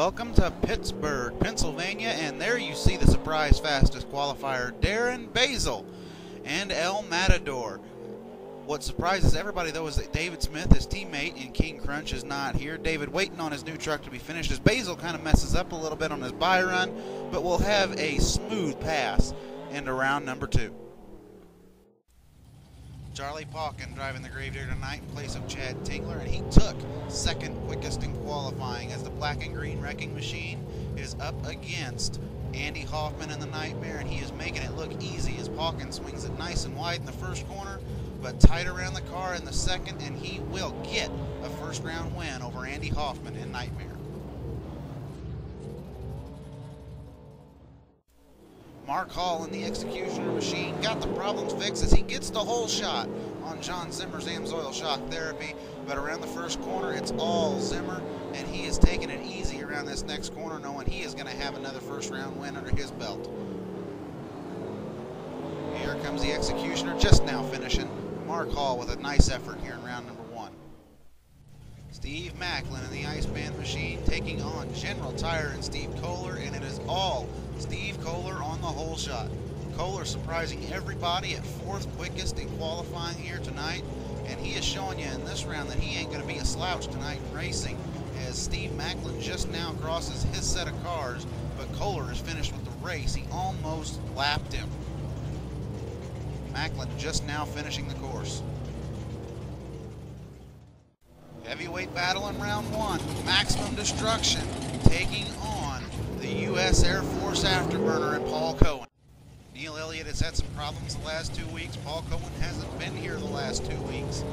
Welcome to Pittsburgh, Pennsylvania, and there you see the surprise fastest qualifier, Darren Basil and El Matador. What surprises everybody, though, is that David Smith, his teammate in King Crunch, is not here. David waiting on his new truck to be finished as Basil kind of messes up a little bit on his by run, but will have a smooth pass into round number 2. Charlie Pauken driving the Gravedigger tonight in place of Chad Tingler, and he took second quickest in qualifying as the black and green wrecking machine is up against Andy Hoffman in the Nightmare, and he is making it look easy as Pauken swings it nice and wide in the first corner, but tight around the car in the second, and he will get a first round win over Andy Hoffman in Nightmare. Mark Hall in the Executioner machine got the problems fixed as he gets the whole shot on John Zimmer's Amsoil Shock Therapy, but around the first corner it's all Zimmer, and he is taking it easy around this next corner, knowing he is going to have another first round win under his belt. Here comes the Executioner just now finishing. Mark Hall with a nice effort here in round number 1. Steve Macklin in the Ice Band machine taking on General Tire and Steve Kohler, and it is all Steve Kohler on the whole shot. Kohler surprising everybody at 4th quickest in qualifying here tonight, and he is showing you in this round that he ain't going to be a slouch tonight in racing, as Steve Macklin just now crosses his set of cars, but Kohler is finished with the race. He almost lapped him. Macklin just now finishing the course. Heavyweight battle in round 1. Maximum Destruction taking on the U.S. Air Force Afterburner and Paul Cohen. Neil Elliott has had some problems the last 2 weeks. Paul Cohen hasn't been here the last 2 weeks.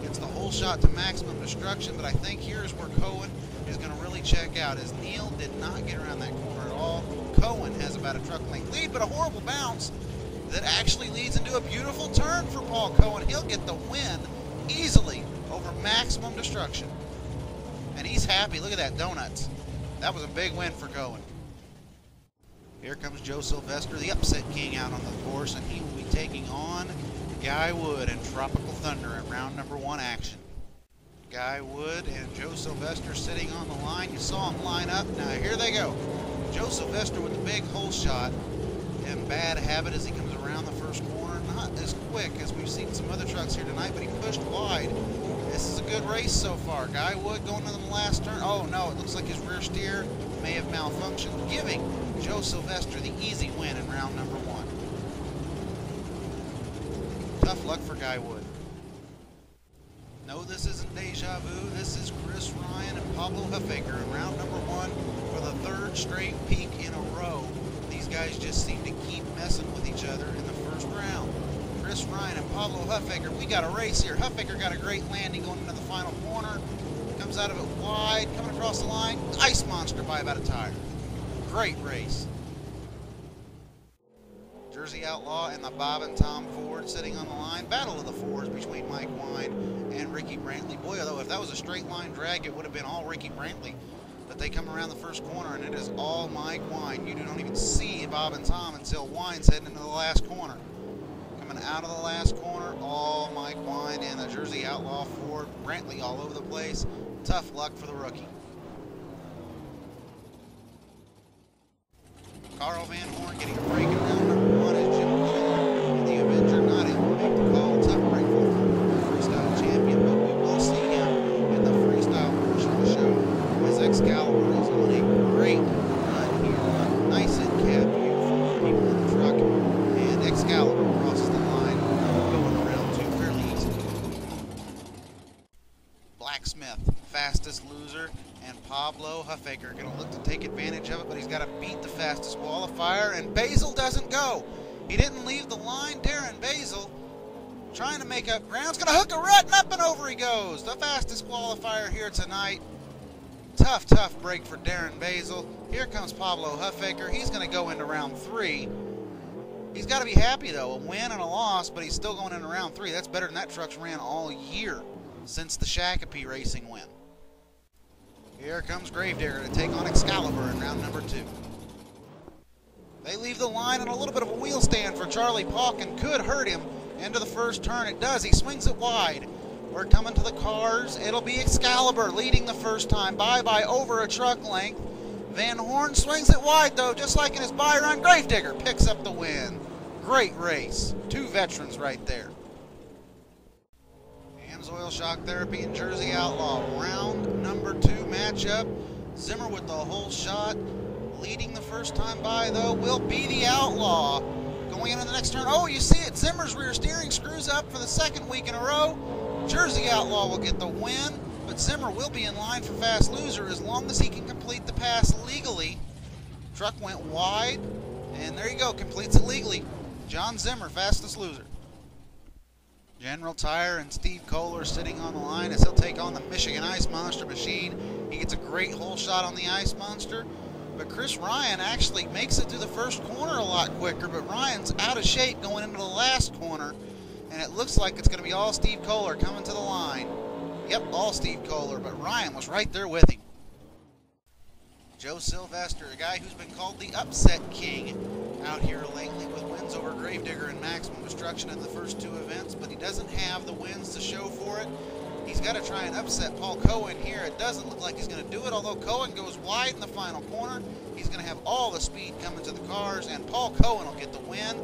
Gets the whole shot to Maximum Destruction, but I think here's where Cohen is going to really check out, as Neil did not get around that corner at all. Cohen has about a truck length lead, but a horrible bounce that actually leads into a beautiful turn for Paul Cohen. He'll get the win easily over Maximum Destruction. And he's happy. Look at that, donuts. That was a big win for Cohen. Here comes Joe Sylvester, the upset king, out on the course, and he will be taking on Guy Wood and Tropical Thunder in round number 1 action. Guy Wood and Joe Sylvester sitting on the line. You saw them line up. Now here they go. Joe Sylvester with the big hole shot, in bad habit as he comes around the first corner. Not as quick as we've seen some other trucks here tonight, but he pushed wide. This is a good race so far. Guy Wood going to the last turn. Oh no, it looks like his rear steer may have malfunctioned, giving Joe Sylvester the easy win in round number 1. Tough luck for Guy Wood. No, this isn't deja vu. This is Chris Ryan and Pablo Huffaker in round number 1 for the 3rd straight peak in a row. These guys just seem to keep messing with each other in the first round. Chris Ryan and Pablo Huffaker, we got a race here. Huffaker got a great landing going into the final corner. Comes out of it wide, coming across the line. Ice Monster by about a tire. Great race. Jersey Outlaw and the Bob and Tom Ford sitting on the line. Battle of the Fords between Mike Wine and Ricky Brantley. Boy, although if that was a straight line drag, it would have been all Ricky Brantley. But they come around the first corner, and it is all Mike Wine. You don't even see Bob and Tom until Wine's heading into the last corner. Coming out of the last corner, all Mike Wine and the Jersey Outlaw Ford. Brantley all over the place. Tough luck for the rookie. Carl Van Horn getting a break in round number 1 as Jim Kohler and the Avenger not able to make the call. Tough break for the freestyle champion, but we will see him in the freestyle portion of the show as Excalibur is on a great run here. Nice in cab view for people in the truck, and Excalibur crosses the line going around 2 fairly easily. Blacksmith, fastest loser, and Pablo Huffaker going to look to take advantage of it, but he's got to beat the fastest qualifier, and Basil doesn't go. He didn't leave the line. Darren Basil trying to make up ground. He's going to hook a rut, and up and over he goes. The fastest qualifier here tonight. Tough, tough break for Darren Basil. Here comes Pablo Huffaker. He's going to go into round 3. He's got to be happy, though. A win and a loss, but he's still going into round 3. That's better than that truck's ran all year since the Shakopee Racing win. Here comes Gravedigger to take on Excalibur in round number 2. They leave the line, and a little bit of a wheel stand for Charlie Pauken could hurt him into the first turn. It does. He swings it wide. We're coming to the cars. It'll be Excalibur leading the first time by over a truck length. Van Horn swings it wide, though, just like in his bye run. Gravedigger picks up the win. Great race. Two veterans right there. Oil Shock Therapy and Jersey Outlaw. Round number 2 matchup. Zimmer with the whole shot. Leading the first time by, though, will be the Outlaw. Going into the next turn. Oh, you see it. Zimmer's rear steering screws up for the second week in a row. Jersey Outlaw will get the win, but Zimmer will be in line for Fast Loser as long as he can complete the pass legally. Truck went wide, and there you go. Completes it legally. John Zimmer, Fastest Loser. General Tire and Steve Kohler sitting on the line as he'll take on the Michigan Ice Monster machine. He gets a great hole shot on the Ice Monster, but Chris Ryan actually makes it through the first corner a lot quicker, but Ryan's out of shape going into the last corner, and it looks like it's going to be all Steve Kohler coming to the line. Yep, all Steve Kohler, but Ryan was right there with him. Joe Sylvester, a guy who's been called the Upset King out here lately with wins over Gravedigger and Maximum Destruction in the first 2 events, but he doesn't have the wins to show for it. He's got to try and upset Paul Cohen here. It doesn't look like he's going to do it, although Cohen goes wide in the final corner. He's going to have all the speed coming to the cars, and Paul Cohen will get the win.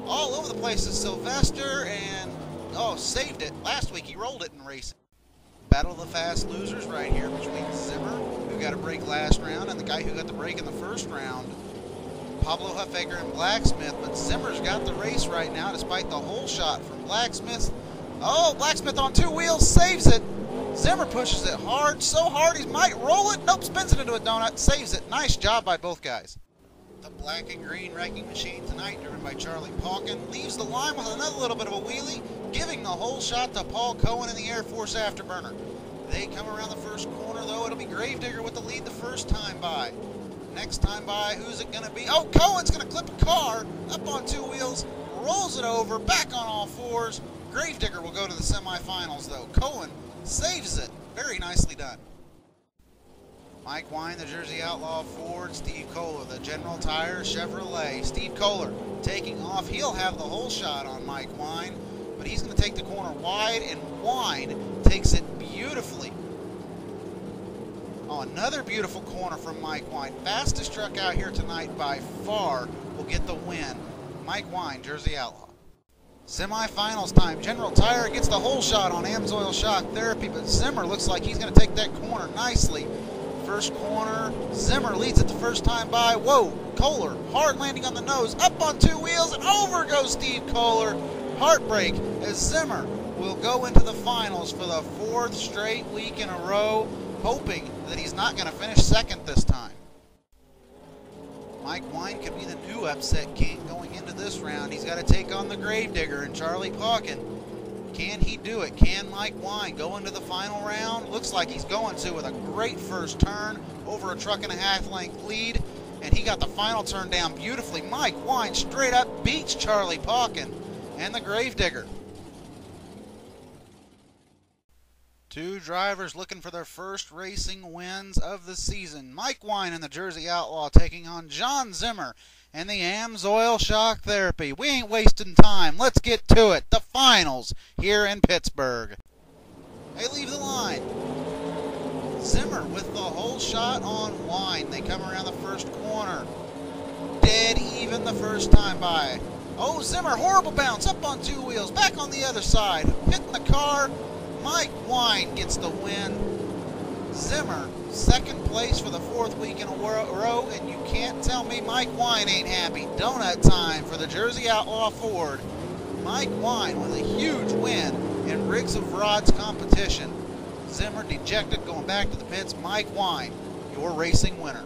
All over the place is Sylvester, and, oh, saved it. Last week he rolled it in racing. Battle of the Fast Losers right here between Zimmer, who got a break last round, and the guy who got the break in the first round. Pablo Huffaker and Blacksmith, but Zimmer's got the race right now despite the hole shot from Blacksmith. Oh, Blacksmith on 2 wheels, saves it. Zimmer pushes it hard, so hard he might roll it. Nope, spins it into a donut, saves it. Nice job by both guys. The black and green wrecking machine tonight, driven by Charlie Pauken, leaves the line with another little bit of a wheelie, giving the whole shot to Paul Cohen in the Air Force Afterburner. They come around the first corner, though. It'll be Gravedigger with the lead the first time by. Next time by, who's it going to be? Oh, Cohen's going to clip a car up on 2 wheels, rolls it over, back on all 4s. Gravedigger will go to the semifinals, though. Cohen saves it. Very nicely done. Mike Wine, the Jersey Outlaw Ford. Steve Kohler, the General Tire Chevrolet. Steve Kohler taking off. He'll have the whole shot on Mike Wine, but he's going to take the corner wide, and Wine takes it beautifully. Oh, another beautiful corner from Mike Wine. Fastest truck out here tonight by far will get the win. Mike Wine, Jersey Outlaw. Semifinals time. General Tire gets the whole shot on Oil Shock Therapy, but Zimmer looks like he's going to take that corner nicely. First corner, Zimmer leads it the first time by. Whoa, Kohler, hard landing on the nose, up on 2 wheels, and over goes Steve Kohler. Heartbreak as Zimmer will go into the finals for the 4th straight week in a row, hoping that he's not going to finish second this time. Mike Wine could be the new upset king going into this round. He's got to take on the Gravedigger and Charlie Pauken. Can he do it? Can Mike Wine go into the final round? Looks like he's going to, with a great first turn over a 1.5 length lead, and he got the final turn down beautifully. Mike Wine straight up beats Charlie Pauken and the Gravedigger. 2 drivers looking for their first racing wins of the season. Mike Wine and the Jersey Outlaw taking on John Zimmer and the Oil Shock Therapy. We ain't wasting time. Let's get to it. The finals here in Pittsburgh. They leave the line. Zimmer with the whole shot on Wine. They come around the first corner. Dead even the first time by. Oh, Zimmer, horrible bounce, up on 2 wheels, back on the other side, hitting the car. Mike Wine gets the win. Zimmer, second place for the 4th week in a row, and you can't tell me Mike Wine ain't happy. Donut time for the Jersey Outlaw Ford. Mike Wine with a huge win in Rigs of Rod's competition. Zimmer dejected, going back to the pits. Mike Wine, your racing winner.